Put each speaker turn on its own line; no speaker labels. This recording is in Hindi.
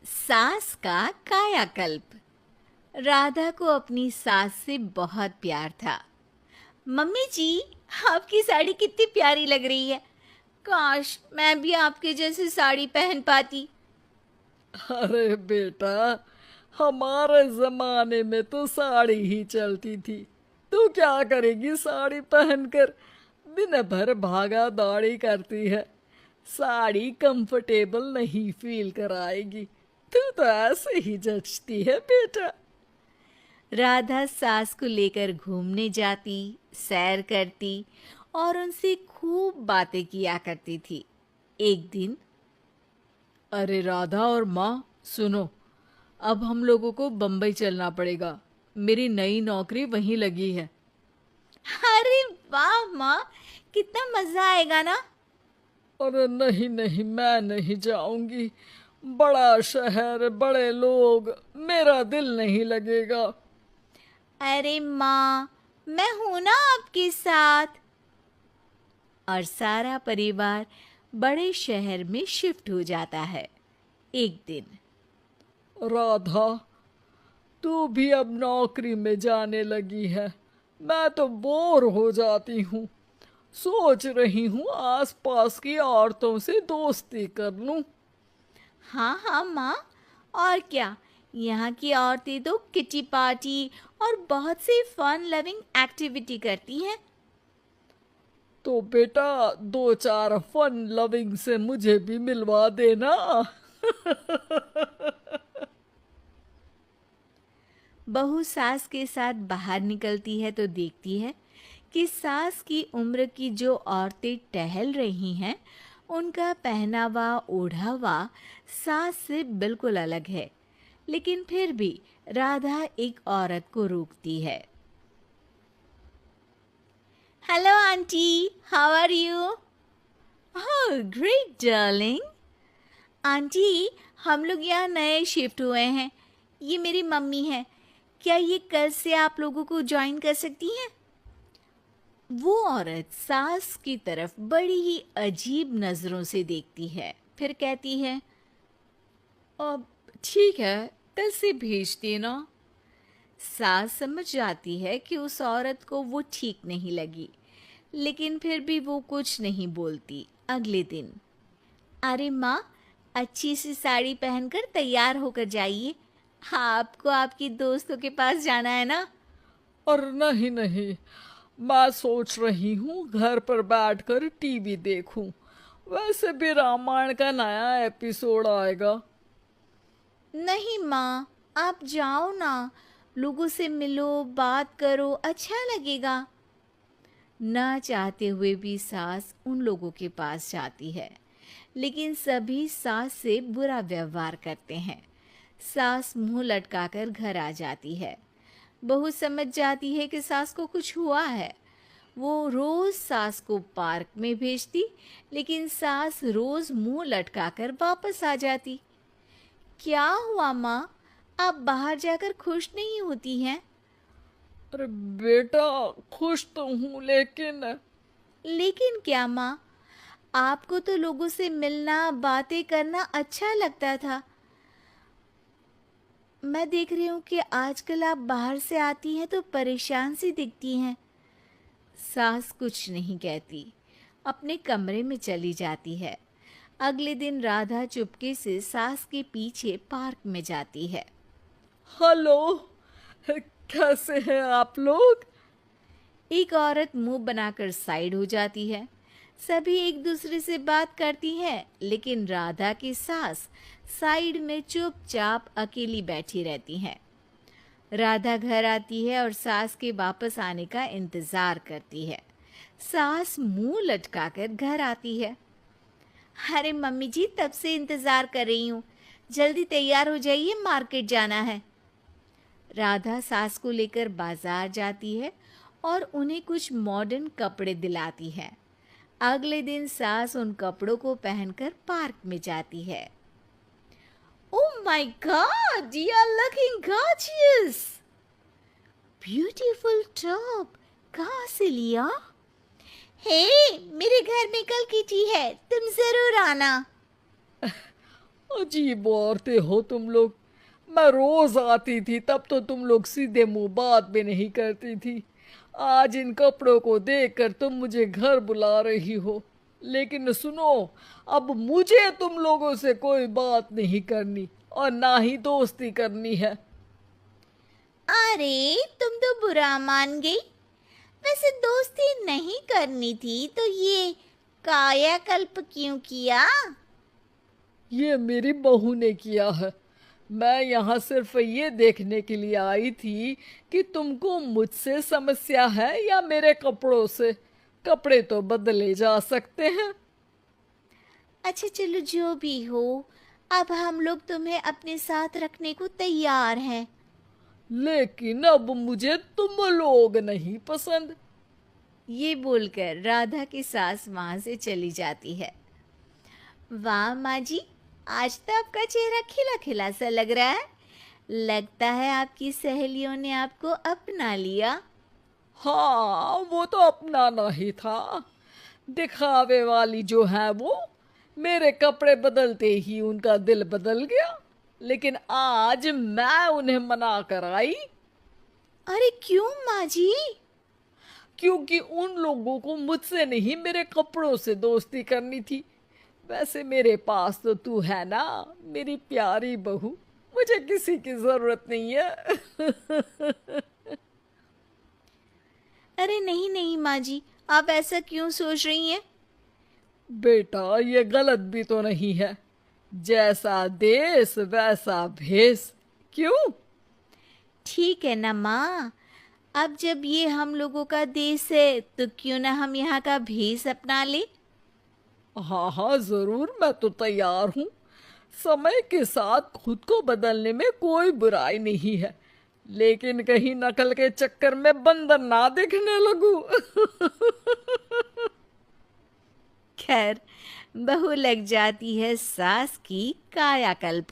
सास का कायाकल्प। राधा को अपनी सास से बहुत प्यार था। मम्मी जी, आपकी साड़ी कितनी प्यारी लग रही है। काश मैं भी आपके जैसी साड़ी पहन पाती।
अरे बेटा, हमारे जमाने में तो साड़ी ही चलती थी। तू क्या करेगी साड़ी पहनकर? दिन भर भागा दौड़ी करती है। साड़ी कंफर्टेबल नहीं फील कराएगी। तू तो ऐसे ही जचती है बेटा।
राधा सास को लेकर घूमने जाती, सैर करती और उनसे खूब बातें किया करती थी। एक दिन,
अरे राधा और माँ, सुनो, अब हम लोगों को बम्बई चलना पड़ेगा। मेरी नई नौकरी वहीं लगी है।
अरे वाह माँ, कितना मजा आएगा ना।
अरे नहीं नहीं, मैं नहीं जाऊंगी। बड़ा शहर, बड़े लोग, मेरा दिल नहीं लगेगा।
अरे माँ, मैं हूं ना आपके साथ। और सारा परिवार बड़े शहर में शिफ्ट हो जाता है। एक दिन,
राधा, तू भी अब नौकरी में जाने लगी है। मैं तो बोर हो जाती हूँ। सोच रही हूँ आसपास की औरतों से दोस्ती कर लूँ।
हाँ हाँ माँ, और क्या। यहाँ की औरतें तो किटी पार्टी और बहुत सी फन लविंग एक्टिविटी करती हैं।
तो बेटा, दो चार फन लविंग से मुझे भी मिलवा देना।
बहू सास के साथ बाहर निकलती है तो देखती है कि सास की उम्र की जो औरतें टहल रही हैं, उनका पहनावा ओढ़ावा सास से बिल्कुल अलग है। लेकिन फिर भी राधा एक औरत को रोकती है। Hello aunty, how are you? Oh great darling. Aunty, हम लोग यहाँ नए शिफ्ट हुए हैं। ये मेरी मम्मी है। क्या ये कल से आप लोगों को ज्वाइन कर सकती हैं? वो औरत सास की तरफ बड़ी ही अजीब नजरों से देखती है, फिर कहती है,
अब ठीक है, कल से भेज देना।
सास समझ जाती है कि उस औरत को वो ठीक नहीं लगी, लेकिन फिर भी वो कुछ नहीं बोलती। अगले दिन, अरे माँ, अच्छी सी साड़ी पहनकर तैयार होकर जाइए। आपको आपकी दोस्तों के पास जाना है ना।
और नहीं नहीं, मैं सोच रही हूँ घर पर बैठकर टीवी देखूं। वैसे भी रामायण का नया एपिसोड आएगा।
नहीं माँ, आप जाओ ना। लोगों से मिलो, बात करो, अच्छा लगेगा। ना चाहते हुए भी सास उन लोगों के पास जाती है, लेकिन सभी सास से बुरा व्यवहार करते हैं। सास मुंह लटकाकर घर आ जाती है। बहू समझ जाती है कि सास को कुछ हुआ है। वो रोज सास को पार्क में भेजती, लेकिन सास रोज मुंह लटकाकर वापस आ जाती। क्या हुआ माँ, आप बाहर जाकर खुश नहीं होती हैं?
अरे बेटा, खुश तो हूँ, लेकिन
लेकिन क्या माँ, आपको तो लोगों से मिलना, बातें करना अच्छा लगता था। मैं देख रही हूँ कि आजकल आप बाहर से आती हैं तो परेशान सी दिखती हैं। सास कुछ नहीं कहती, अपने कमरे में चली जाती है। अगले दिन राधा चुपके से सास के पीछे पार्क में जाती है।
हेलो, कैसे हैं आप लोग?
एक औरत मुंह बनाकर साइड हो जाती है। सभी एक दूसरे से बात करती हैं, लेकिन राधा की सास साइड में चुपचाप अकेली बैठी रहती हैं। राधा घर आती है और सास के वापस आने का इंतजार करती है। सास मुंह लटकाकर घर आती है। अरे मम्मी जी, तब से इंतजार कर रही हूँ। जल्दी तैयार हो जाइए, मार्केट जाना है। राधा सास को लेकर बाजार जाती है और उन्हें कुछ मॉडर्न कपड़े दिलाती है। अगले दिन सास उन कपड़ों को पहनकर पार्क में जाती है। Oh my god, you are looking gorgeous. Beautiful top, कहाँ से लिया? हे, मेरे घर में कल किटी है, तुम जरूर आना।
अजीब औरतें हो तुम लोग। मैं रोज आती थी तब तो तुम लोग सीधे मुंह बात भी नहीं करती थी। आज इन कपड़ों को देखकर तुम मुझे घर बुला रही हो। लेकिन सुनो, अब मुझे तुम लोगों से कोई बात नहीं करनी और ना ही दोस्ती करनी है।
अरे तुम तो बुरा मान गई। वैसे दोस्ती नहीं करनी थी तो ये कायाकल्प क्यों किया?
ये मेरी बहू ने किया है। मैं यहाँ सिर्फ ये देखने के लिए आई थी कि तुमको मुझसे समस्या है या मेरे कपड़ों से। कपड़े तो बदले जा सकते हैं।
अच्छा चलो जो भी हो, अब हम लोग तुम्हें अपने साथ रखने को तैयार हैं।
लेकिन अब मुझे तुम लोग नहीं पसंद।
ये बोलकर राधा की सास वहां से चली जाती है। वाह माँ जी, आज तो आपका चेहरा खिला खिला सा लग रहा है। लगता है आपकी सहेलियों ने आपको अपना लिया।
हाँ, वो तो अपनाना ही था। दिखावे वाली जो है वो, मेरे कपड़े बदलते ही उनका दिल बदल गया। लेकिन आज मैं उन्हें मना कर आई,
अरे क्यों माँ जी?
क्योंकि उन लोगों को मुझसे नहीं मेरे कपड़ों से दोस्ती करनी थी। वैसे मेरे पास तो तू है ना, मेरी प्यारी बहू। मुझे किसी की जरूरत नहीं है।
अरे नहीं नहीं माँ जी, आप ऐसा क्यों सोच रही हैं?
बेटा, ये गलत भी तो नहीं है। जैसा देश वैसा भेष। क्यों?
ठीक है ना माँ। अब जब ये हम लोगों का देश है तो क्यों ना हम यहाँ का भेष अपना ले।
हाँ हाँ, जरूर, मैं तो तैयार हूँ। समय के साथ खुद को बदलने में कोई बुराई नहीं है। लेकिन कहीं नकल के चक्कर में बंदर ना दिखने लगूं।
खैर, बहू लग जाती है सास की कायाकल्प।